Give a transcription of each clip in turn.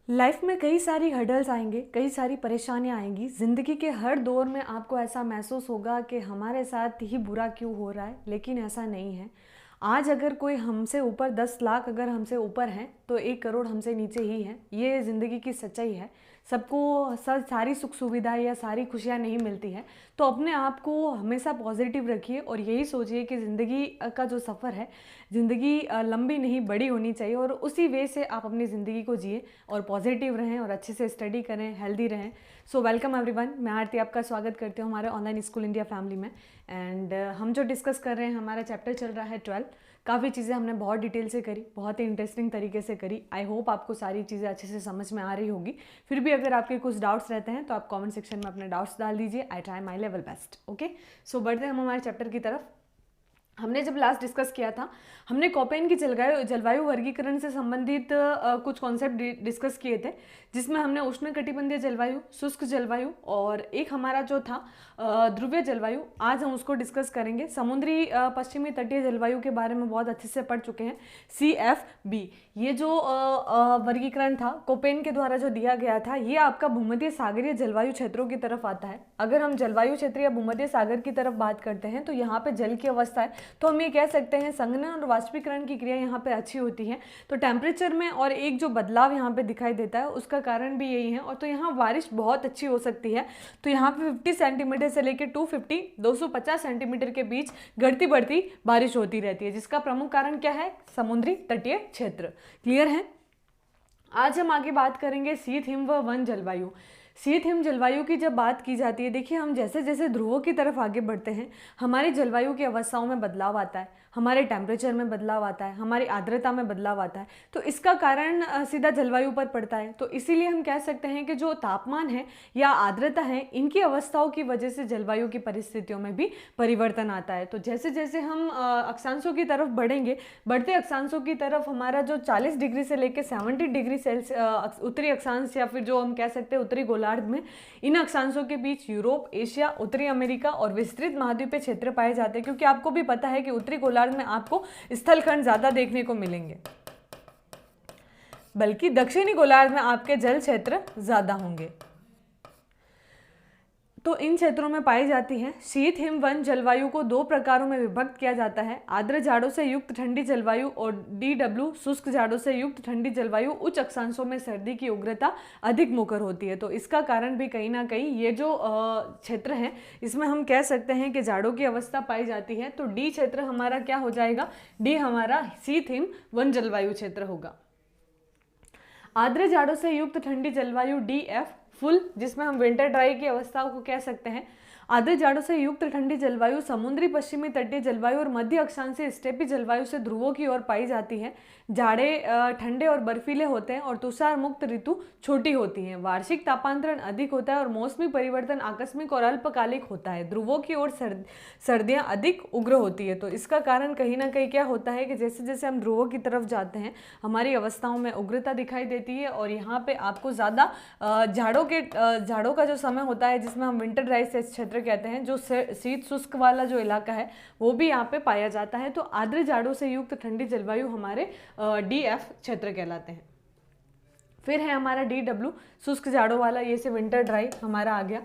Life में कई सारी हर्डल्स आएंगे, कई सारी परेशानियां आएंगी। ज़िंदगी के हर दौर में आपको ऐसा महसूस होगा कि हमारे साथ ही बुरा क्यों हो रहा है, लेकिन ऐसा नहीं है। आज अगर कोई हमसे ऊपर 10 लाख अगर हमसे ऊपर हैं तो 1 करोड़ हमसे नीचे ही है। ये ज़िंदगी की सच्चाई है। सबको सारी सुख सुविधाएं या सारी खुशियाँ नहीं मिलती हैं। तो अपने आप को हमेशा पॉजिटिव रखिए और यही सोचिए कि ज़िंदगी का जो सफ़र है, ज़िंदगी लंबी नहीं बड़ी होनी चाहिए, और उसी वे से आप अपनी ज़िंदगी को जिए और पॉजिटिव रहें और अच्छे से स्टडी करें, हेल्दी रहें। सो वेलकम एवरीवन, मैं आरती आपका स्वागत करती हूँ हमारे ऑनलाइन स्कूल इंडिया फैमिली में। एंड हम जो डिस्कस कर रहे हैं, हमारा चैप्टर चल रहा है 12। काफ़ी चीज़ें हमने बहुत डिटेल से करी, बहुत ही इंटरेस्टिंग तरीके से करी। आई होप आपको सारी चीज़ें अच्छे से समझ में आ रही होगी। फिर भी अगर आपके कुछ डाउट्स रहते हैं तो आप कमेंट सेक्शन में अपने डाउट्स डाल दीजिए। I try my level best. Okay, so बढ़ते हैं हम हमारे चैप्टर की तरफ। हमने जब लास्ट डिस्कस किया था, हमने कोपेन की जलवायु वर्गीकरण से संबंधित कुछ कॉन्सेप्ट डिस्कस किए थे, जिसमें हमने उष्णकटिबंधीय जलवायु, शुष्क जलवायु और एक हमारा जो था ध्रुवीय जलवायु, आज हम उसको डिस्कस करेंगे। समुद्री पश्चिमी तटीय जलवायु के बारे में बहुत अच्छे से पढ़ चुके हैं। CFB, ये जो वर्गीकरण था कोपेन के द्वारा जो दिया गया था, ये आपका भूमध्य सागरीय जलवायु क्षेत्रों की तरफ आता है। अगर हम जलवायु क्षेत्र या भूमध्य सागर की तरफ बात करते हैं तो यहाँ पे जल की अवस्था है, तो हम ये कह सकते हैं संघनन और वाष्पीकरण की क्रिया यहाँ पे अच्छी होती है। तो टेम्परेचर में और एक जो बदलाव यहाँ पे दिखाई देता है, उसका कारण भी यही है। और तो यहाँ बारिश बहुत अच्छी हो सकती है। तो यहाँ पे 50 सेंटीमीटर से लेकर 250 सेंटीमीटर के बीच घटती बढ़ती बारिश होती रहती है, जिसका प्रमुख कारण क्या है? समुद्री तटीय क्षेत्र। क्लियर है? आज हम आगे बात करेंगे शीत हिम व वन जलवायु। शीत हिम जलवायु की जब बात की जाती है, देखिए हम जैसे जैसे ध्रुवों की तरफ आगे बढ़ते हैं, हमारी जलवायु की अवस्थाओं में बदलाव आता है, हमारे टेम्परेचर में बदलाव आता है, हमारी आर्द्रता में बदलाव आता है। तो इसका कारण सीधा जलवायु पर पड़ता है। तो इसीलिए हम कह सकते हैं कि जो तापमान है या आर्द्रता है, इनकी अवस्थाओं की वजह से जलवायु की परिस्थितियों में भी परिवर्तन आता है। तो जैसे जैसे हम अक्षांशों की तरफ बढ़ेंगे, बढ़ते अक्षांशों की तरफ हमारा जो 40 डिग्री से लेकर 70 डिग्री सेल्सियस उत्तरी अक्षांश, या फिर जो हम कह सकते हैं उत्तरी गोलार्ध में, इन अक्षांशों के बीच यूरोप, एशिया, उत्तरी अमेरिका और विस्तृत महाद्वीपीय क्षेत्र पाए जाते हैं। क्योंकि आपको भी पता है कि उत्तरी गोलार्ध में आपको स्थलखंड ज्यादा देखने को मिलेंगे, बल्कि दक्षिणी गोलार्ध में आपके जल क्षेत्र ज्यादा होंगे। तो इन क्षेत्रों में पाई जाती है। शीत हिम वन जलवायु को 2 प्रकारों में विभक्त किया जाता है: आर्द्र झाड़ों से युक्त ठंडी जलवायु और DW शुष्क झाड़ों से युक्त ठंडी जलवायु। उच्च अक्षांशों में सर्दी की उग्रता अधिक मुखर होती है। तो इसका कारण भी कहीं ना कहीं ये जो क्षेत्र है, इसमें हम कह सकते हैं कि झाड़ों की अवस्था पाई जाती है। तो डी क्षेत्र हमारा क्या हो जाएगा? डी हमारा शीत हिम वन जलवायु क्षेत्र होगा। आर्द्र झाड़ों से युक्त ठंडी जलवायु DF फुल, जिसमें हम विंटर ड्राई की अवस्थाओं को कह सकते हैं। आर्द्र झाड़ों से युक्त ठंडी जलवायु समुद्री पश्चिमी तटीय जलवायु और मध्य अक्षांशीय स्टेपी जलवायु से ध्रुवों की ओर पाई जाती है। जाड़े ठंडे और बर्फीले होते हैं और तुषार मुक्त ऋतु छोटी होती है। वार्षिक तापांतरण अधिक होता है और मौसमी परिवर्तन आकस्मिक और अल्पकालिक होता है। ध्रुवों की ओर सर्दियां अधिक उग्र होती है। तो इसका कारण कहीं ना कहीं क्या होता है कि जैसे जैसे हम ध्रुवों की तरफ जाते हैं, हमारी अवस्थाओं में उग्रता दिखाई देती है। और यहाँ पे आपको ज़्यादा झाड़ों का जो समय होता है, जिसमें हम विंटर ड्राई क्षेत्र कहते हैं, जो शीत शुष्क वाला जो इलाका है, वो भी यहाँ पे पाया जाता है। तो आर्द्र झाड़ों से युक्त ठंडी जलवायु हमारे DF क्षेत्र कहलाते हैं। फिर है हमारा DW शुष्क झाड़ों वाला, ये से विंटर ड्राई हमारा आ गया।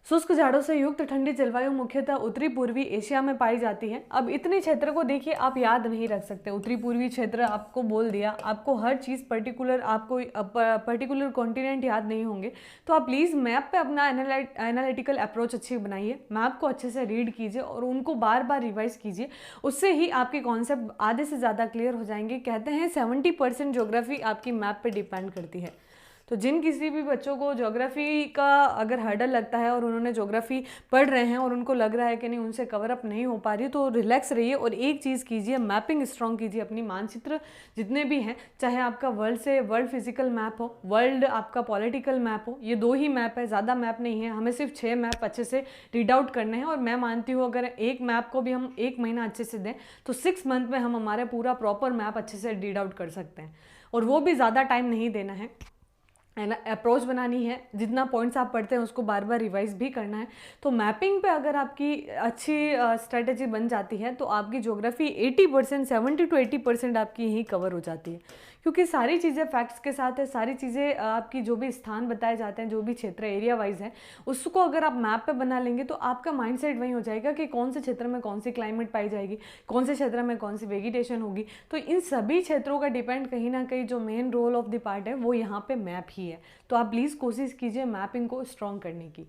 शुष्क झाड़ों से युक्त ठंडी जलवायु मुख्यतः उत्तरी पूर्वी एशिया में पाई जाती है। अब इतने क्षेत्र को देखिए आप याद नहीं रख सकते। उत्तरी पूर्वी क्षेत्र आपको बोल दिया, आपको हर चीज़ पर्टिकुलर, आपको पर्टिकुलर कॉन्टिनेंट याद नहीं होंगे। तो आप प्लीज़ मैप पे अपना एनालिटिकल अप्रोच अच्छी बनाइए, मैप को अच्छे से रीड कीजिए और उनको बार बार रिवाइज कीजिए। उससे ही आपके कॉन्सेप्ट आधे से ज़्यादा क्लियर हो जाएंगे। कहते हैं 70% ज्योग्राफी आपकी मैप पर डिपेंड करती है। तो जिन किसी भी बच्चों को ज्योग्राफी का अगर हर्डल लगता है और उन्होंने ज्योग्राफी पढ़ रहे हैं और उनको लग रहा है कि नहीं उनसे कवर अप नहीं हो पा रही, तो रिलैक्स रहिए और एक चीज़ कीजिए, मैपिंग स्ट्रॉन्ग कीजिए। अपनी मानचित्र जितने भी हैं, चाहे आपका वर्ल्ड फिजिकल मैप हो, वर्ल्ड आपका पॉलिटिकल मैप हो, ये 2 ही मैप है, ज़्यादा मैप नहीं है। हमें सिर्फ 6 मैप अच्छे से रीड आउट करने हैं। और मैं मानती हूँ अगर एक मैप को भी हम 1 महीना अच्छे से दें तो 6 मंथ में हम हमारा पूरा प्रॉपर मैप अच्छे से रीड आउट कर सकते हैं। और वो भी ज़्यादा टाइम नहीं देना है ना, अप्रोच बनानी है। जितना पॉइंट्स आप पढ़ते हैं उसको बार बार रिवाइज भी करना है। तो मैपिंग पे अगर आपकी अच्छी स्ट्रेटेजी बन जाती है तो आपकी ज्योग्राफी 80%, 70 to 80% आपकी यहीं कवर हो जाती है। क्योंकि सारी चीज़ें फैक्ट्स के साथ है, सारी चीज़ें आपकी जो भी स्थान बताए जाते हैं, जो भी क्षेत्र एरिया वाइज है, उसको अगर आप मैप पे बना लेंगे तो आपका माइंडसेट वही हो जाएगा कि कौन से क्षेत्र में कौन सी क्लाइमेट पाई जाएगी, कौन से क्षेत्र में कौन सी वेजिटेशन होगी। तो इन सभी क्षेत्रों का डिपेंड कहीं ना कहीं जो main role of the part है वो यहाँ पे मैप ही है। तो आप प्लीज़ कोशिश कीजिए मैपिंग को स्ट्रॉन्ग करने की।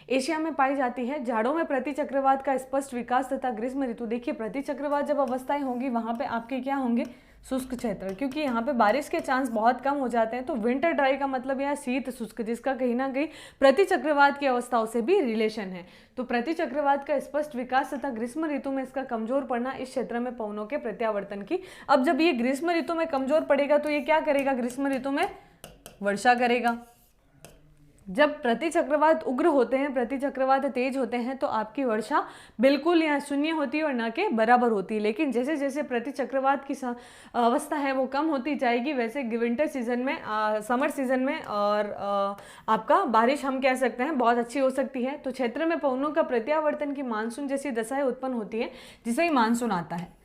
एशिया में पाई जाती है। जाड़ों में प्रति चक्रवात का स्पष्ट विकास तथा ग्रीष्म ऋतु, देखिए प्रति चक्रवात जब अवस्थाएं होंगी वहां पे आपके क्या होंगे, शुष्क क्षेत्र, क्योंकि यहाँ पे बारिश के चांस बहुत कम हो जाते हैं। तो विंटर ड्राई का मतलब यह शीत शुष्क, जिसका कहीं ना कहीं प्रति चक्रवात की अवस्थाओं से भी रिलेशन है। तो प्रति चक्रवात का स्पष्ट विकास तथा ग्रीष्म ऋतु में इसका कमजोर पड़ना इस क्षेत्र में पवनों के प्रत्यावर्तन की। अब जब ये ग्रीष्म ऋतु में कमजोर पड़ेगा तो ये क्या करेगा, ग्रीष्म ऋतु में वर्षा करेगा। जब प्रति चक्रवात उग्र होते हैं, प्रति चक्रवात तेज होते हैं, तो आपकी वर्षा बिल्कुल यहाँ शून्य होती है और ना के बराबर होती है। लेकिन जैसे जैसे प्रति चक्रवात की अवस्था है वो कम होती जाएगी, वैसे विंटर सीजन में, समर सीजन में और आपका बारिश हम कह सकते हैं बहुत अच्छी हो सकती है। तो क्षेत्र में पवनों का प्रत्यावर्तन की मानसून जैसी दशाएं उत्पन्न होती है, जिसे ही मानसून आता है।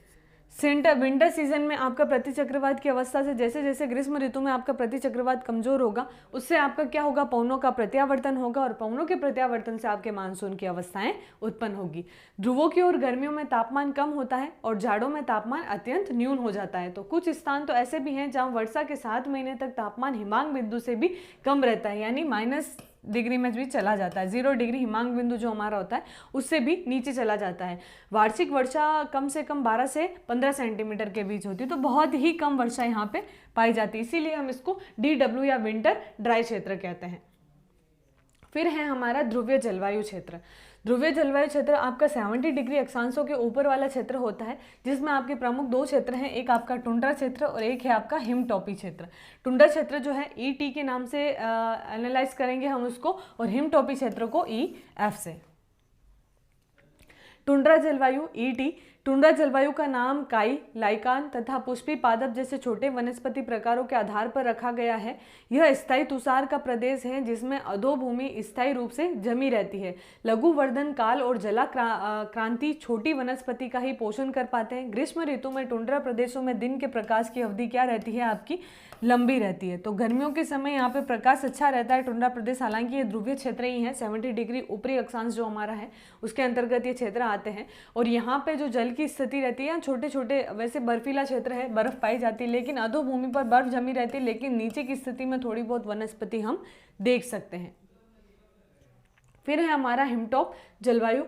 विंटर सीजन में आपका प्रति चक्रवात की अवस्था से जैसे जैसे ग्रीष्म ऋतु में आपका प्रति चक्रवात कमजोर होगा, उससे आपका क्या होगा, पवनों का प्रत्यावर्तन होगा और पवनों के प्रत्यावर्तन से आपके मानसून की अवस्थाएं उत्पन्न होगी। ध्रुवों की ओर गर्मियों में तापमान कम होता है और जाड़ों में तापमान अत्यंत न्यून हो जाता है। तो कुछ स्थान तो ऐसे भी हैं जहां वर्षा के 7 महीने तक तापमान हिमांक बिंदु से भी कम रहता है, यानी माइनस डिग्री में भी चला जाता है। 0 डिग्री हिमांक बिंदु जो हमारा होता है उससे भी नीचे चला जाता है। वार्षिक वर्षा कम से कम 12 से 15 सेंटीमीटर के बीच होती है, तो बहुत ही कम वर्षा यहाँ पे पाई जाती है, इसीलिए हम इसको DW या विंटर ड्राई क्षेत्र कहते हैं। फिर है हमारा ध्रुवीय जलवायु क्षेत्र। ध्रुवीय जलवायु क्षेत्र आपका 70 डिग्री अक्षांशों के ऊपर वाला क्षेत्र होता है, जिसमें आपके प्रमुख 2 क्षेत्र हैं, एक आपका टुंड्रा क्षेत्र और एक है आपका हिमटॉपी क्षेत्र। टुंड्रा क्षेत्र जो है ET के नाम से एनालाइज करेंगे हम उसको, और हिमटॉपी क्षेत्र को EF से। टुंड्रा जलवायु ET, टुंड्रा जलवायु का नाम काई, लाइकान तथा पुष्पी पादप जैसे छोटे वनस्पति प्रकारों के आधार पर रखा गया है। यह स्थायी तुषार का प्रदेश है जिसमें अधोभूमि स्थायी रूप से जमी रहती है। लघु वर्धन काल और जला क्रांति छोटी वनस्पति का ही पोषण कर पाते हैं। ग्रीष्म ऋतु में टुंड्रा प्रदेशों में दिन के प्रकाश की अवधि क्या रहती है, आपकी लंबी रहती है। तो गर्मियों के समय यहाँ पे प्रकाश अच्छा रहता है टुंड्रा प्रदेश, हालांकि ये ध्रुवीय क्षेत्र ही है। 70 डिग्री ऊपरी अक्षांश जो हमारा है उसके अंतर्गत ये क्षेत्र आते हैं, और यहाँ पे जो जल की स्थिति रहती है, छोटे छोटे वैसे बर्फीला क्षेत्र है, बर्फ पाई जाती है, लेकिन अधोभूमि पर बर्फ जमी रहती है, लेकिन नीचे की स्थिति में थोड़ी बहुत वनस्पति हम देख सकते हैं। फिर है हमारा हिमटॉप जलवायु।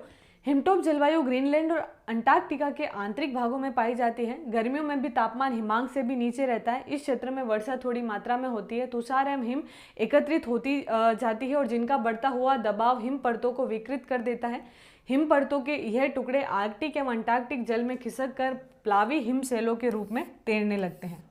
हिमटॉप जलवायु ग्रीनलैंड और अंटार्कटिका के आंतरिक भागों में पाई जाती है। गर्मियों में भी तापमान हिमांक से भी नीचे रहता है। इस क्षेत्र में वर्षा थोड़ी मात्रा में होती है। तुषार एवं हिम एकत्रित होती जाती है और जिनका बढ़ता हुआ दबाव हिम परतों को विकृत कर देता है। हिम परतों के यह टुकड़े आर्कटिक एवं अंटार्कटिक जल में खिसक कर प्लावी हिम सेलों के रूप में तैरने लगते हैं।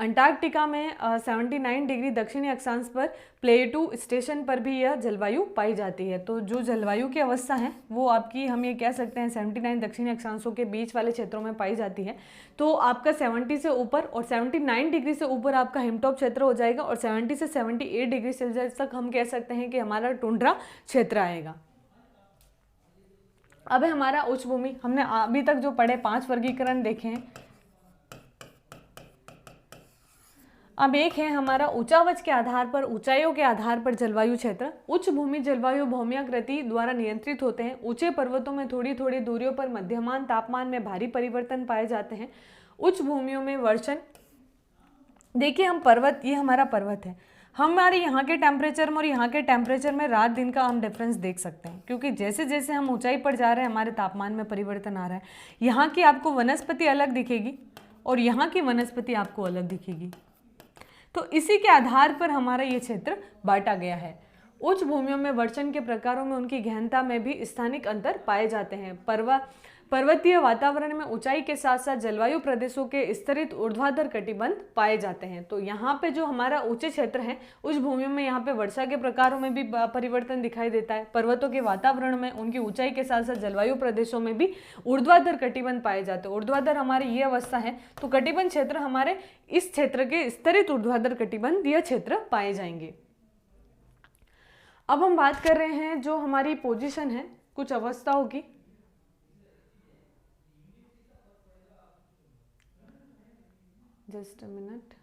अंटार्कटिका में 79 डिग्री दक्षिणी अक्षांश पर प्लेटू स्टेशन पर भी यह जलवायु पाई जाती है। तो जो जलवायु की अवस्था है वो आपकी, हम ये कह सकते हैं 79 दक्षिणी अक्षांशों के बीच वाले क्षेत्रों में पाई जाती है। तो आपका 70 से ऊपर और 79 डिग्री से ऊपर आपका हिमटॉप क्षेत्र हो जाएगा, और 70 से 78 डिग्री सेल्सियस तक हम कह सकते हैं कि हमारा टुंड्रा क्षेत्र आएगा। अब है हमारा उच्च भूमि। हमने अभी तक जो पढ़े 5 वर्गीकरण देखे हैं। अब एक है हमारा ऊंचावच के आधार पर, ऊंचाइयों के आधार पर जलवायु क्षेत्र। उच्च भूमि जलवायु भौम्याकृति द्वारा नियंत्रित होते हैं। ऊंचे पर्वतों में थोड़ी थोड़ी दूरियों पर मध्यमान तापमान में भारी परिवर्तन पाए जाते हैं। उच्च भूमियों में वर्षण, देखिए हम पर्वत, ये हमारा पर्वत है, हमारे यहाँ के टेम्परेचर में और यहाँ के टेम्परेचर में रात दिन का हम डिफरेंस देख सकते हैं, क्योंकि जैसे जैसे हम ऊंचाई पर जा रहे हैं हमारे तापमान में परिवर्तन आ रहा है। यहाँ की आपको वनस्पति अलग दिखेगी और यहाँ की वनस्पति आपको अलग दिखेगी। तो इसी के आधार पर हमारा ये क्षेत्र बांटा गया है। उच्च भूमियों में वर्षण के प्रकारों में उनकी गहनता में भी स्थानिक अंतर पाए जाते हैं। पर्वतीय वातावरण में ऊंचाई के साथ साथ जलवायु प्रदेशों के स्तरित ऊर्ध्वाधर कटिबंध पाए जाते हैं। तो यहाँ पे जो हमारा ऊंचे क्षेत्र है, उच्च भूमियों में यहाँ पे वर्षा के प्रकारों में भी परिवर्तन दिखाई देता है। पर्वतों के वातावरण में उनकी ऊंचाई के साथ साथ जलवायु प्रदेशों में भी ऊर्ध्वाधर कटिबंध पाए जाते हैं। ऊर्ध्वाधर हमारी ये अवस्था है, तो कटिबंध क्षेत्र हमारे इस क्षेत्र के स्तरित ऊर्ध्वाधर कटिबंध यह क्षेत्र पाए जाएंगे। अब हम बात कर रहे हैं जो हमारी पोजीशन है कुछ अवस्थाओं की। Just a minute.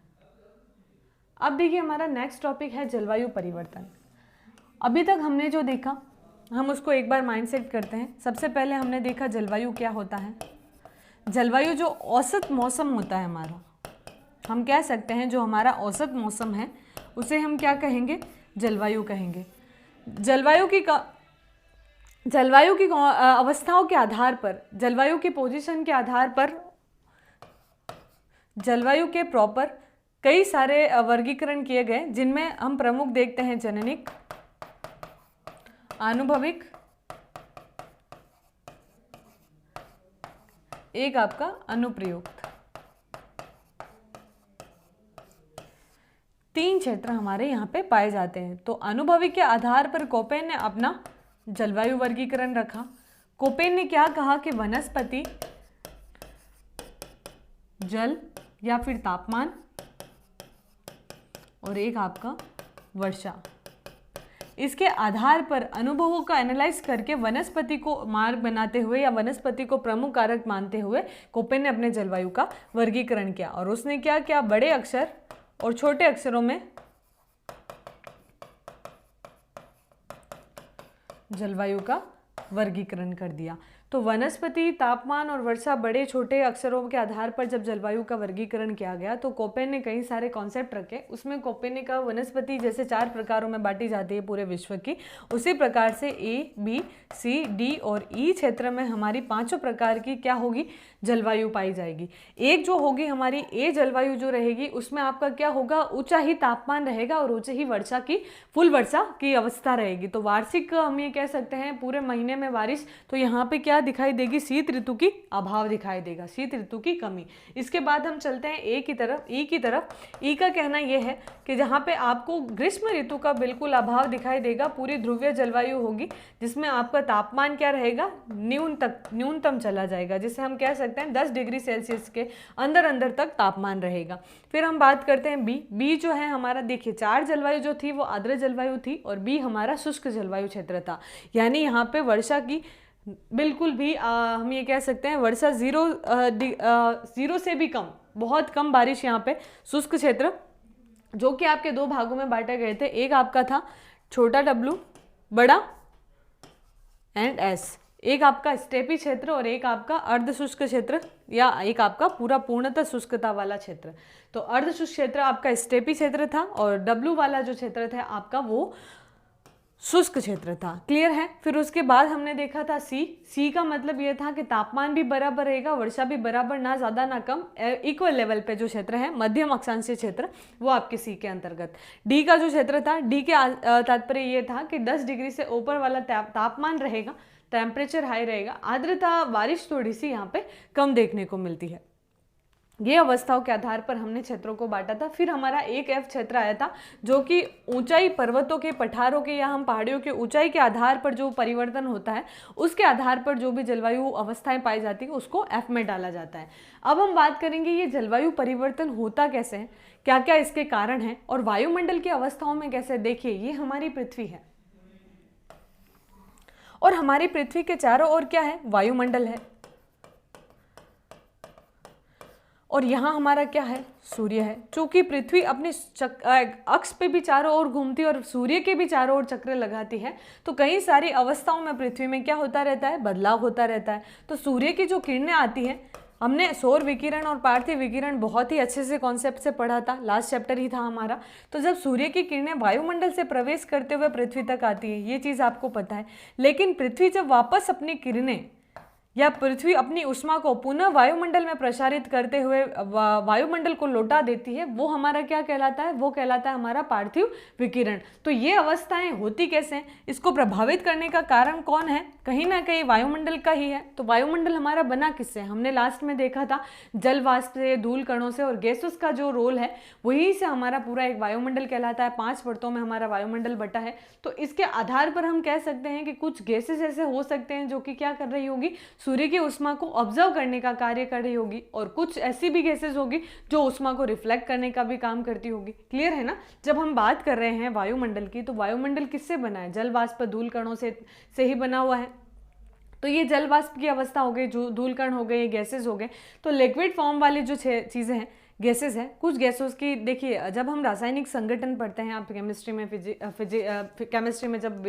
अब देखिए हमारा नेक्स्ट टॉपिक है जलवायु परिवर्तन। अभी तक हमने जो देखा हम उसको एक बार माइंडसेट करते हैं। सबसे पहले हमने देखा जलवायु क्या होता है। जलवायु जो औसत मौसम होता है हमारा, हम कह सकते हैं जो हमारा औसत मौसम है उसे हम क्या कहेंगे, जलवायु कहेंगे। जलवायु की अवस्थाओं के आधार पर, जलवायु की पोजीशन के आधार पर, जलवायु के प्रॉपर कई सारे वर्गीकरण किए गए, जिनमें हम प्रमुख देखते हैं जननिक, आनुभविक, एक आपका अनुप्रयुक्त। 3 क्षेत्र हमारे यहाँ पे पाए जाते हैं। तो अनुभवी के आधार पर कोपेन ने अपना जलवायु वर्गीकरण रखा। कोपेन ने क्या कहा कि वनस्पति, जल या फिर तापमान, और एक आपका वर्षा, इसके आधार पर अनुभवों का एनालाइज करके वनस्पति को मार्ग बनाते हुए या वनस्पति को प्रमुख कारक मानते हुए कोपेन ने अपने जलवायु का वर्गीकरण किया। और उसने क्या किया, बड़े अक्षर और छोटे अक्षरों में जलवायु का वर्गीकरण कर दिया। तो वनस्पति, तापमान और वर्षा बड़े छोटे अक्षरों के आधार पर जब जलवायु का वर्गीकरण किया गया तो कोपेन ने कई सारे कॉन्सेप्ट रखे। उसमें कोपेन ने कहा वनस्पति जैसे 4 प्रकारों में बांटी जाती है पूरे विश्व की, उसी प्रकार से ए, बी, सी, डी और ई क्षेत्र में हमारी 5 प्रकार की क्या होगी, जलवायु पाई जाएगी। एक जो होगी हमारी ए जलवायु जो रहेगी उसमें आपका क्या होगा, ऊंचा ही तापमान रहेगा और ऊंचे ही वर्षा की, फुल वर्षा की अवस्था रहेगी। तो वार्षिक हम ये कह सकते हैं पूरे महीने में बारिश। तो यहाँ पे क्या दिखाई देगी, शीत ऋतु की अभाव दिखाई देगा, शीत ऋतु की कमी। इसके बाद हम चलते हैं ए की तरफ, ई की तरफ। ई का कहना यह है कि जहाँ पे आपको ग्रीष्म ऋतु का बिल्कुल अभाव दिखाई देगा, पूरी ध्रुवीय जलवायु होगी जिसमें आपका तापमान क्या रहेगा, न्यूनतम चला जाएगा, जिसे हम कह सकते हैं 10 डिग्री सेल्सियस के अंदर तक तापमान रहेगा। फिर हम बात करते हैं बी। बी जो है हमारा, देखिए 4 जलवायु जो थी वो आर्द्र जलवायु थी और बी हमारा शुष्क जलवायु क्षेत्र था। यानी यहाँ पे वर्षा की बिल्कुल भी हम ये कह सकते हैं वर्षा 0 से भी कम, बहुत कम बारिश यहाँ पे। शुष्क क्षेत्र जो कि आपके 2 भागों में बांटे गए थे, एक आपका था छोटा W, बड़ा एंड S, एक आपका स्टेपी क्षेत्र और एक आपका अर्ध शुष्क क्षेत्र, या एक आपका पूरा पूर्णतः शुष्कता वाला क्षेत्र। तो अर्ध शुष्क क्षेत्र आपका स्टेपी क्षेत्र था और W वाला जो क्षेत्र था आपका वो शुष्क क्षेत्र था। क्लियर है। फिर उसके बाद हमने देखा था सी का मतलब ये था कि तापमान भी बराबर रहेगा, वर्षा भी बराबर, ना ज़्यादा ना कम, इक्वल लेवल पे जो क्षेत्र है, मध्यम अक्षांशीय क्षेत्र, वो आपके सी के अंतर्गत। डी का जो क्षेत्र था, डी के तात्पर्य ये था कि 10 डिग्री से ऊपर वाला तापमान रहेगा, टेम्परेचर हाई रहेगा, आर्द्रता, बारिश थोड़ी सी यहाँ पे कम देखने को मिलती है। ये अवस्थाओं के आधार पर हमने क्षेत्रों को बांटा था। फिर हमारा एक एफ क्षेत्र आया था जो कि ऊंचाई, पर्वतों के, पठारों के या हम पहाड़ियों के ऊंचाई के आधार पर जो परिवर्तन होता है उसके आधार पर जो भी जलवायु अवस्थाएं पाई जाती है उसको एफ में डाला जाता है। अब हम बात करेंगे ये जलवायु परिवर्तन होता कैसे है, क्या क्या इसके कारण हैं और वायुमंडल की अवस्थाओं में कैसे। देखिए ये हमारी पृथ्वी है और हमारी पृथ्वी के चारों ओर क्या है, वायुमंडल है, और यहाँ हमारा क्या है, सूर्य है। चूंकि पृथ्वी अपने अक्ष पे भी चारों ओर घूमती है और सूर्य के भी चारों ओर चक्र लगाती है, तो कई सारी अवस्थाओं में पृथ्वी में क्या होता रहता है, बदलाव होता रहता है। तो सूर्य की जो किरणें आती हैं, हमने सौर विकिरण और पार्थिव विकिरण बहुत ही अच्छे से कॉन्सेप्ट से पढ़ा था, लास्ट चैप्टर ही था हमारा। तो जब सूर्य की किरणें वायुमंडल से प्रवेश करते हुए पृथ्वी तक आती है, ये चीज़ आपको पता है, लेकिन पृथ्वी जब वापस अपनी किरणें या पृथ्वी अपनी उष्मा को पुनः वायुमंडल में प्रसारित करते हुए वायुमंडल को लौटा देती है, वो हमारा क्या कहलाता है, वो कहलाता है हमारा पार्थिव विकिरण। तो ये अवस्थाएं होती कैसे हैं, इसको प्रभावित करने का कारण कौन है, कहीं ना कहीं वायुमंडल का ही है। तो वायुमंडल हमारा बना किससे, हमने लास्ट में देखा था जल वाष्प से, धूल कणों से और गैसेस का जो रोल है वही से हमारा पूरा एक वायुमंडल कहलाता है। 5 परतों में हमारा वायुमंडल बटा है। तो इसके आधार पर हम कह सकते हैं कि कुछ गैसेस ऐसे हो सकते हैं जो कि क्या कर रही होगी, सूर्य की उष्मा को ऑब्जर्व करने का कार्य कर रही होगी, और कुछ ऐसी भी गैसेस होगी जो उष्मा को रिफ्लेक्ट करने का भी काम करती होगी। क्लियर है ना। जब हम बात कर रहे हैं वायुमंडल की, तो वायुमंडल किससे बना है, जल वाष्प, धूल कणों से ही बना हुआ है। तो ये जल वाष्प की अवस्था हो गई, जो धूल कण हो गए, गैसेस हो गए। तो लिक्विड फॉर्म वाली जो चीज़ें हैं गैसेस हैं। कुछ गैसों की देखिए, जब हम रासायनिक संगठन पढ़ते हैं, आप केमिस्ट्री में केमिस्ट्री में जब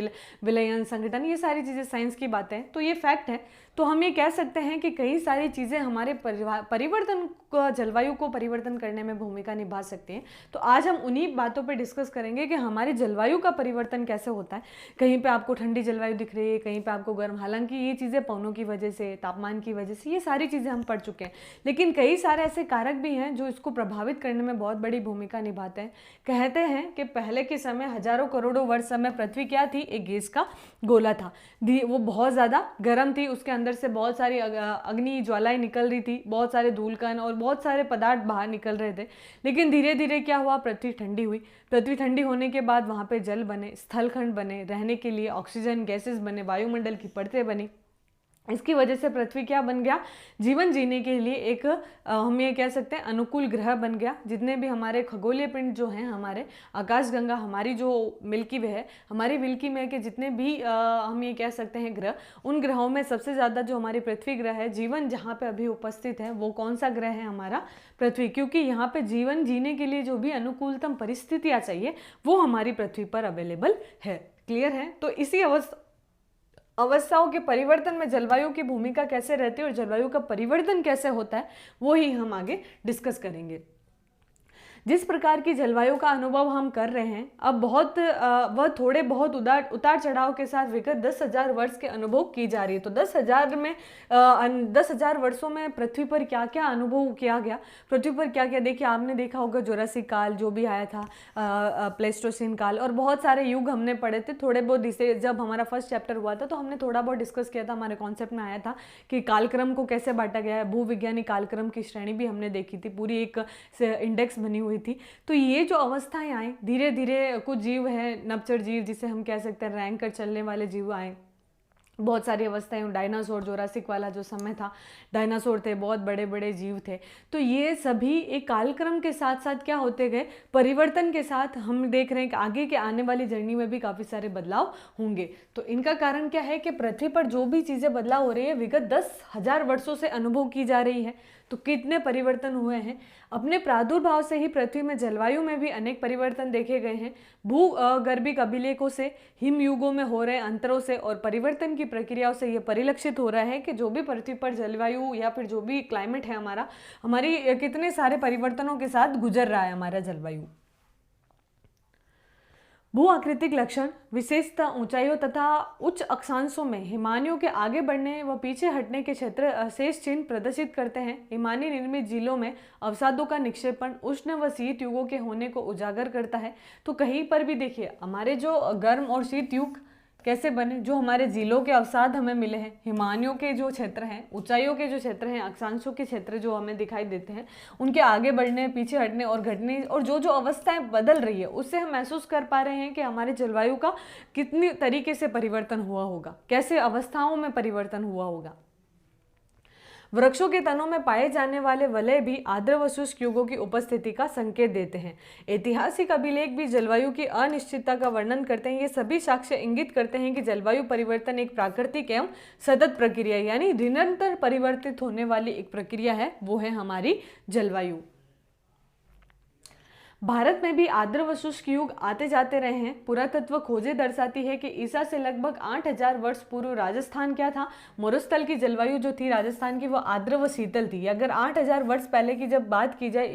विलयन संगठन, ये सारी चीज़ें साइंस की बातें हैं, तो ये फैक्ट है। तो हम ये कह सकते हैं कि कई सारी चीज़ें हमारे परिवर्तन को, जलवायु को परिवर्तन करने में भूमिका निभा सकती हैं। तो आज हम उन्हीं बातों पे डिस्कस करेंगे कि हमारी जलवायु का परिवर्तन कैसे होता है। कहीं पे आपको ठंडी जलवायु दिख रही है, कहीं पे आपको गर्म, हालांकि ये चीज़ें पवनों की वजह से, तापमान की वजह से, ये सारी चीज़ें हम पढ़ चुके हैं, लेकिन कई सारे ऐसे कारक भी हैं जो इसको प्रभावित करने में बहुत बड़ी भूमिका निभाते हैं। कहते हैं कि पहले के समय हजारों करोड़ों वर्ष समय पृथ्वी क्या थी, एक गैस का गोला था। वो बहुत ज़्यादा गर्म थी, उसके अंदर से बहुत सारी अग्नि ज्वालाएं निकल रही थी, बहुत सारे धूलकण और बहुत सारे पदार्थ बाहर निकल रहे थे। लेकिन धीरे धीरे क्या हुआ, पृथ्वी ठंडी हुई। पृथ्वी ठंडी होने के बाद वहाँ पे जल बने, स्थलखंड बने, रहने के लिए ऑक्सीजन गैसेस बने, वायुमंडल की परतें बनी। इसकी वजह से पृथ्वी क्या बन गया, जीवन जीने के लिए एक हम ये कह सकते हैं अनुकूल ग्रह बन गया। जितने भी हमारे खगोलीय पिंड जो हैं, हमारे आकाशगंगा, हमारी जो मिल्की वे है, हमारी मिल्की में के जितने भी हम ये कह सकते हैं ग्रह, उन ग्रहों में सबसे ज़्यादा जो हमारी पृथ्वी ग्रह है, जीवन जहाँ पे अभी उपस्थित है, वो कौन सा ग्रह है, हमारा पृथ्वी। क्योंकि यहाँ पे जीवन जीने के लिए जो भी अनुकूलतम परिस्थितियाँ चाहिए वो हमारी पृथ्वी पर अवेलेबल है। क्लियर है? तो इसी अवस्थाओं के परिवर्तन में जलवायु की भूमिका कैसे रहती है और जलवायु का परिवर्तन कैसे होता है, वो ही हम आगे डिस्कस करेंगे। जिस प्रकार की जलवायु का अनुभव हम कर रहे हैं अब वह थोड़े बहुत उतार चढ़ाव के साथ विगत 10,000 वर्ष के अनुभव की जा रही है। तो 10,000 वर्षों में पृथ्वी पर क्या क्या अनुभव किया गया, पृथ्वी पर क्या क्या, देखिए आपने देखा होगा जुरासिक काल जो भी आया था, प्लेस्टोसीन काल, और बहुत सारे युग हमने पढ़े थे। थोड़े बहुत इसे जब हमारा फर्स्ट चैप्टर हुआ था तो हमने थोड़ा बहुत डिस्कस किया था, हमारे कॉन्सेप्ट में आया था कि कालक्रम को कैसे बांटा गया है। भूविज्ञानिक कालक्रम की श्रेणी भी हमने देखी थी, पूरी एक इंडेक्स बनी हुई थी। तो ये जो अवस्थाएं आई, धीरे धीरे कुछ जीव हैं, नभचर जीव जिसे हम कह सकते हैं रैंक कर चलने वाले जीव आए, बहुत सारी अवस्थाएं, डायनासोर, जोरासिक वाला जो समय था, डायनासोर थे, बहुत बड़े बड़े जीव थे। तो ये सभी एक कालक्रम के साथ साथ क्या होते गए, परिवर्तन के साथ हम देख रहे हैं कि आगे के आने वाली जर्नी में भी काफ़ी सारे बदलाव होंगे। तो इनका कारण क्या है कि पृथ्वी पर जो भी चीज़ें बदलाव हो रही है विगत 10,000 वर्षों से अनुभव की जा रही है। तो कितने परिवर्तन हुए हैं, अपने प्रादुर्भाव से ही पृथ्वी में जलवायु में भी अनेक परिवर्तन देखे गए हैं। भूगर्भिक अभिलेखों से, हिमयुगों में हो रहे अंतरों से और परिवर्तन की प्रक्रियाओं से यह परिलक्षित हो रहा है कि जो भी पृथ्वी पर जलवायु या फिर जो भी क्लाइमेट है हमारी कितने सारे परिवर्तनों के साथ गुजर रहा है हमारा जलवायु। भू आकृतिक लक्षण, विशेषता ऊंचाइयों तथा उच्च अक्षांशों में हिमानियों के आगे बढ़ने व पीछे हटने के क्षेत्र शेष चिन्ह प्रदर्शित करते हैं। हिमानी निर्मित झीलों में अवसादों का निक्षेपण उष्ण व शीत युगों के होने को उजागर करता है। तो कहीं पर भी देखिए हमारे जो गर्म और शीत युग कैसे बने, जो हमारे झीलों के अवसाद हमें मिले हैं, हिमानियों के जो क्षेत्र हैं, ऊंचाइयों के जो क्षेत्र हैं, अक्षांशों के क्षेत्र जो हमें दिखाई देते हैं, उनके आगे बढ़ने, पीछे हटने और घटने और जो जो अवस्थाएं बदल रही है, उससे हम महसूस कर पा रहे हैं कि हमारे जलवायु का कितनी तरीके से परिवर्तन हुआ होगा, कैसे अवस्थाओं में परिवर्तन हुआ होगा। वृक्षों के तनों में पाए जाने वाले वलय भी आर्द्र व शुष्क युगों की उपस्थिति का संकेत देते हैं। ऐतिहासिक अभिलेख भी जलवायु की अनिश्चितता का वर्णन करते हैं। ये सभी साक्ष्य इंगित करते हैं कि जलवायु परिवर्तन एक प्राकृतिक एवं सतत प्रक्रिया यानी निरंतर परिवर्तित होने वाली एक प्रक्रिया है, वो है हमारी जलवायु। भारत में भी आर्द्र व शुष्क युग आते जाते रहे हैं। पुरातत्व खोजें दर्शाती है कि ईसा से लगभग 8,000 वर्ष पूर्व राजस्थान क्या था, मरुस्थल की जलवायु जो थी राजस्थान की, वो आर्द्र व शीतल थी। अगर 8,000 वर्ष पहले की जब बात की जाए,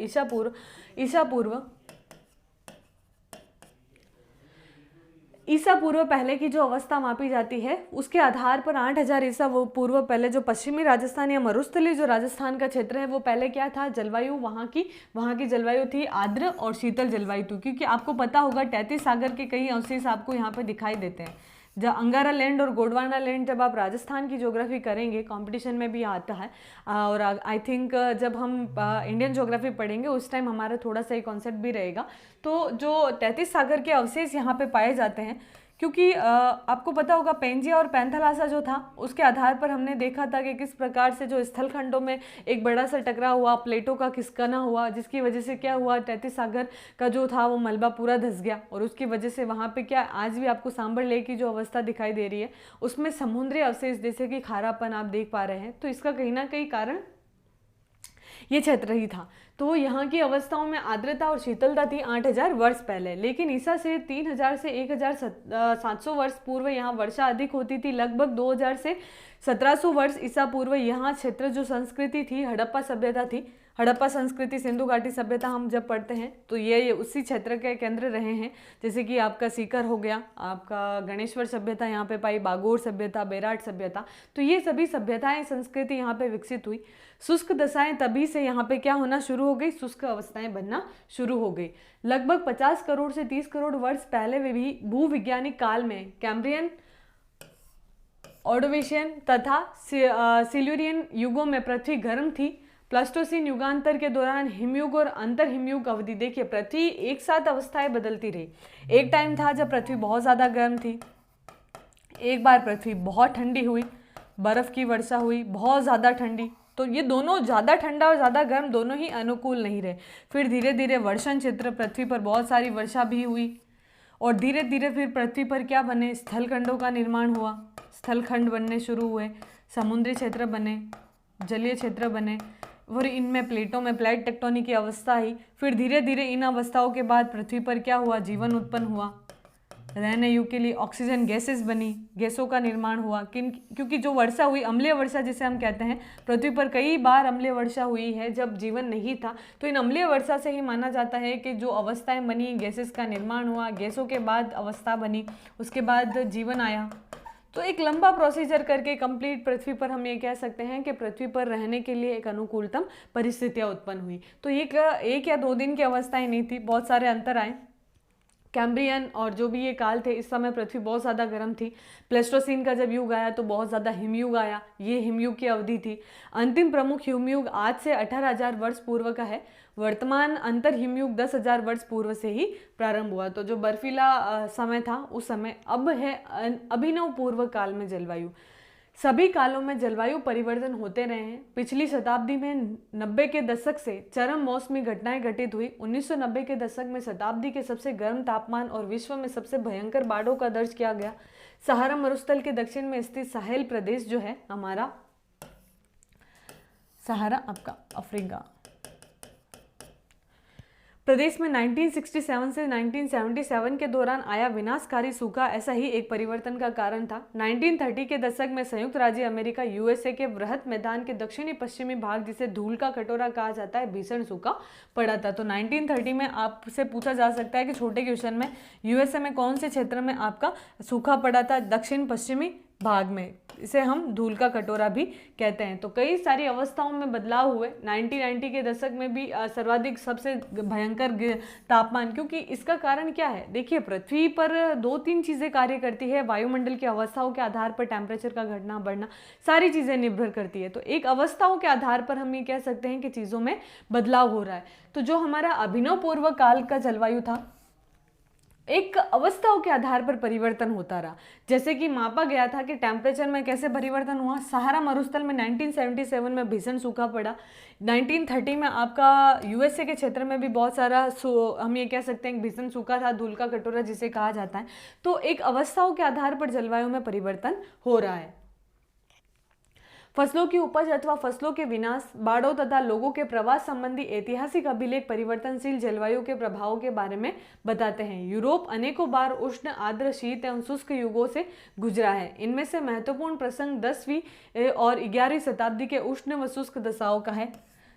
ईसा पूर्व पहले की जो अवस्था मापी जाती है उसके आधार पर 8,000 ईसा पूर्व पहले जो पश्चिमी राजस्थान या मरुस्थली जो राजस्थान का क्षेत्र है, वो पहले क्या था, जलवायु वहाँ की जलवायु थी आर्द्र और शीतल जलवायु थी। क्योंकि आपको पता होगा 33 सागर के कई अवशेष आपको यहाँ पे दिखाई देते हैं। जब अंगारा लैंड और गोंडवाना लैंड, जब आप राजस्थान की ज्योग्राफी करेंगे, कंपटीशन में भी आता है, और आई थिंक जब हम इंडियन ज्योग्राफी पढ़ेंगे उस टाइम हमारा थोड़ा सा ये कॉन्सेप्ट भी रहेगा। तो जो 33 सागर के अवशेष यहाँ पे पाए जाते हैं, क्योंकि आपको पता होगा पेंजिया और पैंथालासा जो था उसके आधार पर हमने देखा था कि किस प्रकार से जो स्थल खंडों में एक बड़ा सा टकराव हुआ, प्लेटों का खिसकना हुआ, जिसकी वजह से क्या हुआ, 33 सागर का जो था वो मलबा पूरा धंस गया। और उसकी वजह से वहाँ पे क्या, आज भी आपको सांबर लेक की जो अवस्था दिखाई दे रही है उसमें समुद्री अवशेष जैसे कि खारापन आप देख पा रहे हैं। तो इसका कहीं ना कहीं कारण ये क्षेत्र ही था। तो यहाँ की अवस्थाओं में आर्द्रता और शीतलता थी 8000 वर्ष पहले, लेकिन ईसा से 3000 से 1700 वर्ष पूर्व यहाँ वर्षा अधिक होती थी। लगभग 2000 से 1700 वर्ष ईसा पूर्व यहाँ क्षेत्र जो संस्कृति थी हड़प्पा सभ्यता थी। हड़प्पा संस्कृति, सिंधु घाटी सभ्यता हम जब पढ़ते हैं तो ये उसी क्षेत्र के केंद्र रहे हैं। जैसे कि आपका सीकर हो गया, आपका गणेश्वर सभ्यता यहाँ पे पाई, बागोर सभ्यता, बेराट सभ्यता, तो ये सभी सभ्यताएं, संस्कृति यहाँ पे विकसित हुई। शुष्क दशाएं तभी से यहाँ पे क्या होना शुरू हो गई, शुष्क अवस्थाएं बनना शुरू हो गई। लगभग 50 करोड़ से 30 करोड़ वर्ष पहले भी भूविज्ञानिक काल में कैम्ब्रियन, ऑर्डोविशियन तथा सिल्यूरियन युगों में पृथ्वी गर्म थी। प्लास्टोसीन युगांतर के दौरान हिमयुग और अंतर हिमयुग अवधि, देखिए पृथ्वी एक साथ अवस्थाएं बदलती रही। एक टाइम था जब पृथ्वी बहुत ज़्यादा गर्म थी, एक बार पृथ्वी बहुत ठंडी हुई, बर्फ़ की वर्षा हुई, बहुत ज़्यादा ठंडी, तो ये दोनों ज़्यादा ठंडा और ज़्यादा गर्म दोनों ही अनुकूल नहीं रहे। फिर धीरे धीरे वर्षण क्षेत्र, पृथ्वी पर बहुत सारी वर्षा भी हुई और धीरे धीरे फिर पृथ्वी पर क्या बने, स्थलखंडों का निर्माण हुआ, स्थलखंड बनने शुरू हुए, समुद्री क्षेत्र बने, जलीय क्षेत्र बने और इनमें प्लेटों में प्लेट टेक्टोनिक की अवस्था आई। फिर धीरे धीरे इन अवस्थाओं के बाद पृथ्वी पर क्या हुआ, जीवन उत्पन्न हुआ, रहने युग के लिए ऑक्सीजन गैसेस बनी, गैसों का निर्माण हुआ। क्योंकि जो वर्षा हुई, अम्लीय वर्षा जिसे हम कहते हैं, पृथ्वी पर कई बार अम्लीय वर्षा हुई है जब जीवन नहीं था, तो इन अम्लीय वर्षा से ही माना जाता है कि जो अवस्थाएं बनी, गैसेस का निर्माण हुआ, गैसों के बाद अवस्था बनी, उसके बाद जीवन आया। तो एक लंबा प्रोसीजर करके कंप्लीट पृथ्वी पर हम ये कह सकते हैं कि पृथ्वी पर रहने के लिए एक अनुकूलतम परिस्थितियां उत्पन्न हुई। तो एक या 2 दिन की अवस्थाएं नहीं थी, बहुत सारे अंतर आए। कैम्ब्रियन और जो भी ये काल थे, इस समय पृथ्वी बहुत ज़्यादा गर्म थी। प्लेस्टोसीन का जब युग आया तो बहुत ज़्यादा हिमयुग आया, ये हिमयुग की अवधि थी। अंतिम प्रमुख हिमयुग आज से 18,000 वर्ष पूर्व का है। वर्तमान अंतर हिमयुग 10,000 वर्ष पूर्व से ही प्रारंभ हुआ। तो जो बर्फीला समय था उस समय अब है अभिनव पूर्व काल में जलवायु। सभी कालों में जलवायु परिवर्तन होते रहे हैं। पिछली शताब्दी में 90 के दशक से चरम मौसमी घटनाएं घटित हुई। 1990 के दशक में शताब्दी के सबसे गर्म तापमान और विश्व में सबसे भयंकर बाढ़ों का दर्ज किया गया। सहारा मरुस्थल के दक्षिण में स्थित साहेल प्रदेश जो है हमारा, सहारा आपका अफ्रीका प्रदेश में 1967 से 1977 के दौरान आया विनाशकारी सूखा ऐसा ही एक परिवर्तन का कारण था। 1930 के दशक में संयुक्त राज्य अमेरिका यूएसए के वृहत मैदान के दक्षिणी पश्चिमी भाग, जिसे धूल का कटोरा कहा जाता है, भीषण सूखा पड़ा था। तो 1930 में आपसे पूछा जा सकता है कि छोटे क्वेश्चन में यूएसए में कौन से क्षेत्र में आपका सूखा पड़ा था, दक्षिण पश्चिमी भाग में, इसे हम धूल का कटोरा भी कहते हैं। तो कई सारी अवस्थाओं में बदलाव हुए। 1990 के दशक में भी सर्वाधिक सबसे भयंकर तापमान, क्योंकि इसका कारण क्या है, देखिए पृथ्वी पर 2-3 चीज़ें कार्य करती है। वायुमंडल की अवस्थाओं के आधार पर टेम्परेचर का घटना बढ़ना, सारी चीज़ें निर्भर करती है। तो एक अवस्थाओं के आधार पर हम ये कह सकते हैं कि चीज़ों में बदलाव हो रहा है। तो जो हमारा अभिनव पूर्व काल का जलवायु था, एक अवस्थाओं के आधार पर परिवर्तन होता रहा। जैसे कि मापा गया था कि टेम्परेचर में कैसे परिवर्तन हुआ। सहारा मरुस्थल में 1977 में भीषण सूखा पड़ा। 1930 में आपका यूएसए के क्षेत्र में भी बहुत सारा हम ये कह सकते हैं भीषण सूखा था, धूल का कटोरा जिसे कहा जाता है। तो एक अवस्थाओं के आधार पर जलवायु में परिवर्तन हो रहा है। फसलों की उपज अथवा फसलों के विनाश, बाढ़ों तथा लोगों के प्रवास संबंधी ऐतिहासिक अभिलेख परिवर्तनशील जलवायु के प्रभावों के बारे में बताते हैं। यूरोप अनेकों बार उष्ण, आर्द्र, शीत एवं शुष्क युगों से गुजरा है। इनमें से महत्वपूर्ण प्रसंग 10वीं और 11वीं शताब्दी के उष्ण व शुष्क दशाओं का है,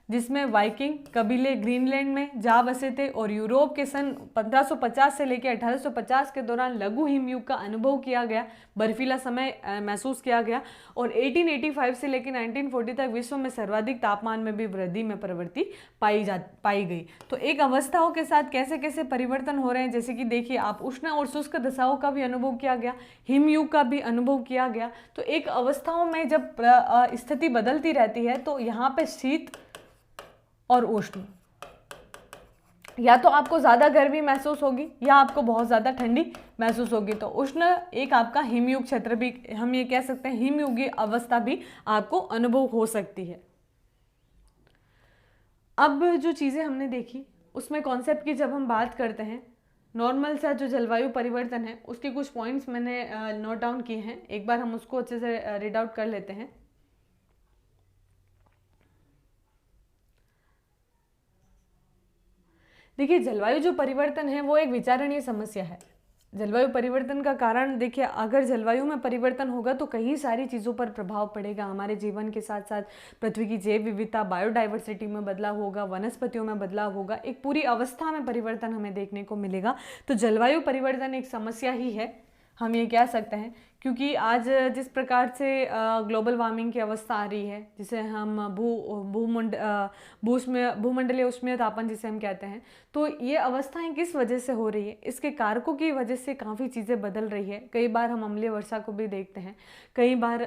जिसमें वाइकिंग कबीले ग्रीनलैंड में जा बसे थे और यूरोप के सन 1550 से लेकर 1850 के दौरान लघु हिमयुग का अनुभव किया गया, बर्फीला समय महसूस किया गया और 1885 से लेकर 1940 तक विश्व में सर्वाधिक तापमान में भी वृद्धि में प्रवृत्ति पाई गई। तो एक अवस्थाओं के साथ कैसे कैसे परिवर्तन हो रहे हैं, जैसे कि देखिए आप उष्ण और शुष्क दशाओं का भी अनुभव किया गया, हिमयुग का भी अनुभव किया गया। तो एक अवस्थाओं में जब स्थिति बदलती रहती है तो यहाँ पे शीत और उष्ण, या तो आपको ज़्यादा गर्मी महसूस होगी या आपको बहुत ज़्यादा ठंडी महसूस होगी। तो उष्ण एक आपका हिमयुग क्षेत्र भी हम ये कह सकते हैं, हिमयुगीय अवस्था भी आपको अनुभव हो सकती है। अब जो चीज़ें हमने देखी उसमें कॉन्सेप्ट की जब हम बात करते हैं, नॉर्मल सा जो जलवायु परिवर्तन है उसके कुछ पॉइंट्स मैंने नोट डाउन किए हैं, एक बार हम उसको अच्छे से रीड आउट कर लेते हैं। देखिए, जलवायु जो परिवर्तन है वो एक विचारणीय समस्या है। जलवायु परिवर्तन का कारण देखिए, अगर जलवायु में परिवर्तन होगा तो कई सारी चीज़ों पर प्रभाव पड़ेगा। हमारे जीवन के साथ साथ पृथ्वी की जैव विविधता, बायोडाइवर्सिटी में बदलाव होगा, वनस्पतियों में बदलाव होगा, एक पूरी अवस्था में परिवर्तन हमें देखने को मिलेगा। तो जलवायु परिवर्तन एक समस्या ही है, हम ये कह सकते हैं। क्योंकि आज जिस प्रकार से ग्लोबल वार्मिंग की अवस्था आ रही है, जिसे हम भूमंडलीय उष्मीय तापन जिसे हम कहते हैं, तो ये अवस्थाएं किस वजह से हो रही है, इसके कारकों की वजह से काफ़ी चीज़ें बदल रही है। कई बार हम अम्लीय वर्षा को भी देखते हैं, कई बार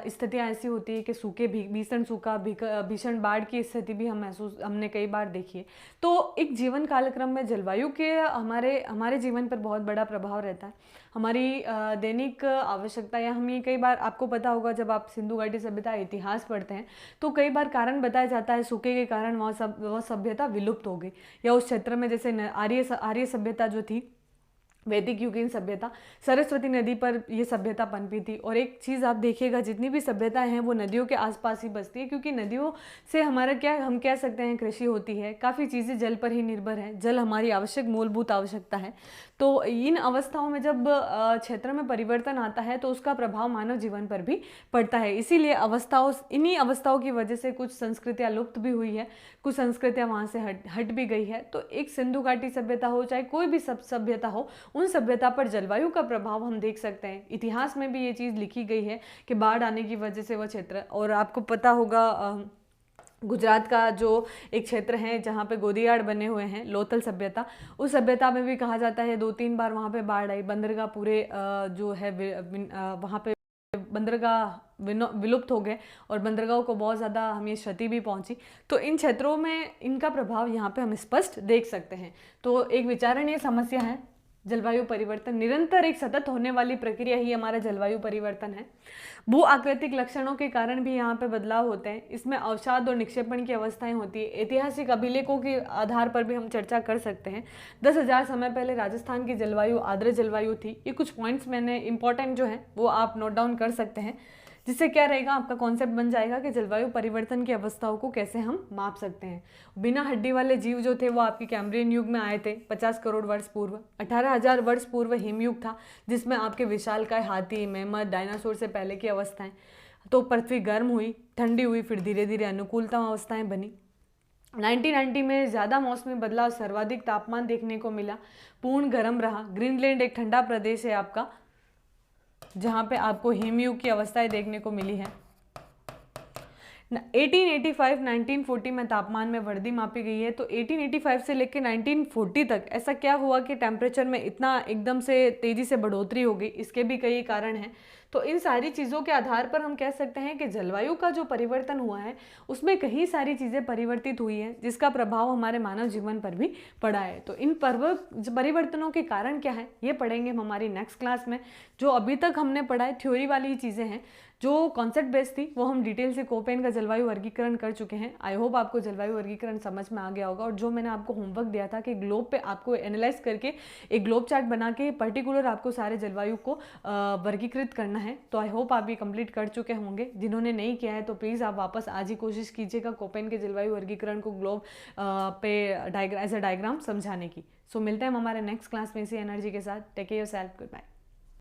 स्थितियाँ ऐसी होती है कि सूखे भीषण सूखा भीषण बाढ़ की स्थिति भी हमने कई बार देखी है। तो एक जीवन कालक्रम में जलवायु के हमारे जीवन पर बहुत बड़ा प्रभाव रहता है। हमारी दैनिक आवश्यकता, या हम ये कई बार, आपको पता होगा जब आप सिंधु घाटी सभ्यता इतिहास पढ़ते हैं तो कई बार कारण बताया जाता है सूखे के कारण वह सभ्यता विलुप्त हो गई, या उस क्षेत्र में जैसे आर्य सभ्यता जो थी, वैदिक युगीन सभ्यता, सरस्वती नदी पर यह सभ्यता पनपी थी। और एक चीज़ आप देखिएगा, जितनी भी सभ्यताएं हैं वो नदियों के आसपास ही बसती है, क्योंकि नदियों से हमारा क्या, हम कह सकते हैं, कृषि होती है, काफ़ी चीज़ें जल पर ही निर्भर है। जल हमारी आवश्यक मूलभूत आवश्यकता है। तो इन अवस्थाओं में जब क्षेत्र में परिवर्तन आता है तो उसका प्रभाव मानव जीवन पर भी पड़ता है। इसीलिए इन्हीं अवस्थाओं की वजह से कुछ संस्कृतियाँ लुप्त भी हुई है, कुछ संस्कृतियाँ वहाँ से हट भी गई है। तो एक सिंधु घाटी सभ्यता हो, चाहे कोई भी सभ्यता हो, उन सभ्यता पर जलवायु का प्रभाव हम देख सकते हैं। इतिहास में भी ये चीज़ लिखी गई है कि बाढ़ आने की वजह से वह क्षेत्र, और आपको पता होगा गुजरात का जो एक क्षेत्र है जहाँ पे गोदियाड़ बने हुए हैं, लोथल सभ्यता, उस सभ्यता में भी कहा जाता है 2-3 बार वहाँ पे बाढ़ आई। बंदरगाह पूरे जो है वहाँ पे बंदरगाह विलुप्त हो गए और बंदरगाहों को बहुत ज़्यादा हमें क्षति भी पहुंची। तो इन क्षेत्रों में इनका प्रभाव यहाँ पे हम स्पष्ट देख सकते हैं। तो एक विचारणीय समस्या है जलवायु परिवर्तन, निरंतर एक सतत होने वाली प्रक्रिया ही हमारा जलवायु परिवर्तन है। भू आकृतिक लक्षणों के कारण भी यहाँ पे बदलाव होते हैं। इसमें अवसाद और निक्षेपण की अवस्थाएं होती है। ऐतिहासिक अभिलेखों के आधार पर भी हम चर्चा कर सकते हैं। 10,000 समय पहले राजस्थान की जलवायु आर्द्र जलवायु थी। ये कुछ पॉइंट्स मैंने इंपॉर्टेंट जो है वो आप नोट डाउन कर सकते हैं, जिससे क्या रहेगा, आपका कॉन्सेप्ट बन जाएगा कि जलवायु परिवर्तन की अवस्थाओं को कैसे हम माप सकते हैं। बिना हड्डी वाले जीव जो थे वो आपके कैम्ब्रियन युग में आए थे 50 करोड़ वर्ष पूर्व। 18,000 वर्ष पूर्व हिमयुग था, जिसमें आपके विशालकाय हाथी, मेमथ, डायनासोर से पहले की अवस्थाएं। तो पृथ्वी गर्म हुई, ठंडी हुई, फिर धीरे धीरे अनुकूलतम अवस्थाएं बनी। 1990 में ज़्यादा मौसमी बदलाव, सर्वाधिक तापमान देखने को मिला, पूर्ण गर्म रहा। ग्रीनलैंड एक ठंडा प्रदेश है आपका, जहाँ पे आपको हिमयुग की अवस्थाएं देखने को मिली है। 1885-1940 में तापमान में वृद्धि मापी गई है। तो 1885 से लेकर 1940 तक ऐसा क्या हुआ कि टेम्परेचर में इतना एकदम से तेज़ी से बढ़ोतरी हो गई, इसके भी कई कारण हैं। तो इन सारी चीज़ों के आधार पर हम कह सकते हैं कि जलवायु का जो परिवर्तन हुआ है उसमें कई सारी चीज़ें परिवर्तित हुई हैं, जिसका प्रभाव हमारे मानव जीवन पर भी पड़ा है। तो इन परिवर्तनों के कारण क्या है ये पढ़ेंगे हम हमारी नेक्स्ट क्लास में। जो अभी तक हमने पढ़ा है थ्योरी वाली चीज़ें हैं, जो कॉन्सेप्ट बेस्ड थी वो हम डिटेल से कोपेन का जलवायु वर्गीकरण कर चुके हैं। आई होप आपको जलवायु वर्गीकरण समझ में आ गया होगा। और जो मैंने आपको होमवर्क दिया था कि ग्लोब पे आपको एनालाइज करके एक ग्लोब चार्ट बना के पर्टिकुलर आपको सारे जलवायु को वर्गीकृत करना है, तो आई होप आप ये कंप्लीट कर चुके होंगे। जिन्होंने नहीं किया है तो प्लीज़ आप वापस आज ही कोशिश कीजिएगा कोपेन के जलवायु वर्गीकरण को ग्लोब पे एज अ डायग्राम समझाने की। सो मिलते हैं हम हमारे नेक्स्ट क्लास में इसी एनर्जी के साथ। Take care yourself, good bye.